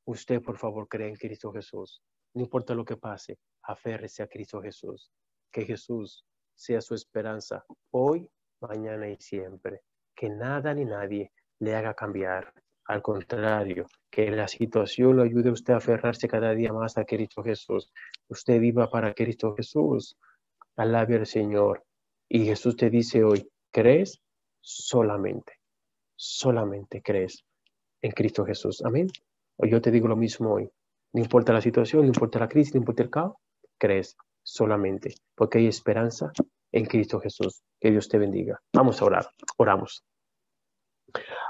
[SPEAKER 1] Usted, por favor, cree en Cristo Jesús. No importa lo que pase, aférrese a Cristo Jesús. Que Jesús sea su esperanza hoy, mañana y siempre. Que nada ni nadie le haga cambiar. Al contrario, que la situación lo ayude a usted a aferrarse cada día más a Cristo Jesús. Usted viva para Cristo Jesús. Alabe al Señor. Y Jesús te dice hoy, ¿crees? Solamente crees en Cristo Jesús. Amén. O yo te digo lo mismo hoy. No importa la situación, no importa la crisis, no importa el caos, crees solamente, porque hay esperanza en Cristo Jesús. Que Dios te bendiga. Vamos a orar. Oramos.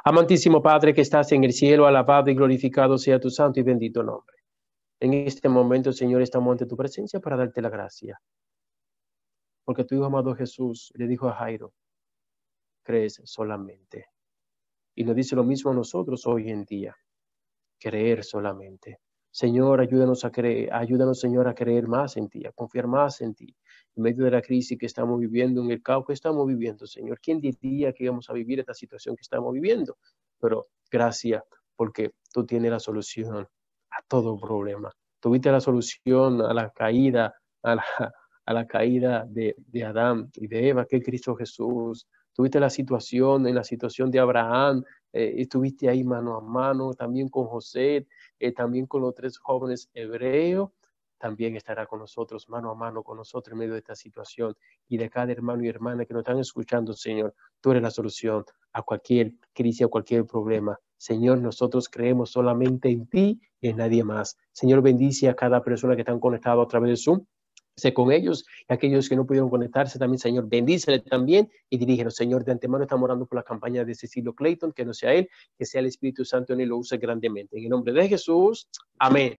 [SPEAKER 1] Amantísimo Padre que estás en el cielo, alabado y glorificado sea tu santo y bendito nombre. En este momento, Señor, estamos ante tu presencia para darte la gracia. Porque tu Hijo amado Jesús le dijo a Jairo, crees solamente. Y nos dice lo mismo a nosotros hoy en día. Creer solamente. Señor, ayúdanos, Señor, a creer más en ti, a confiar más en ti. En medio de la crisis que estamos viviendo, en el caos que estamos viviendo, Señor. ¿Quién diría que íbamos a vivir esta situación que estamos viviendo? Pero gracias, porque tú tienes la solución a todo problema. Tuviste la solución a la caída, a la caída de Adán y de Eva, que es Cristo Jesús. Tuviste en la situación de Abraham, estuviste ahí mano a mano, también con José, también con los 3 jóvenes hebreos, también estará con nosotros, mano a mano con nosotros en medio de esta situación. Y de cada hermano y hermana que nos están escuchando, Señor, tú eres la solución a cualquier crisis, a cualquier problema. Señor, nosotros creemos solamente en ti y en nadie más. Señor, bendice a cada persona que están conectados a través de Zoom. Sé con ellos y aquellos que no pudieron conectarse también, Señor, bendícele también y dirígenos, Señor, de antemano estamos orando por la campaña de Cecilio Clayton, que no sea él, que sea el Espíritu Santo en él lo use grandemente. En el nombre de Jesús, amén.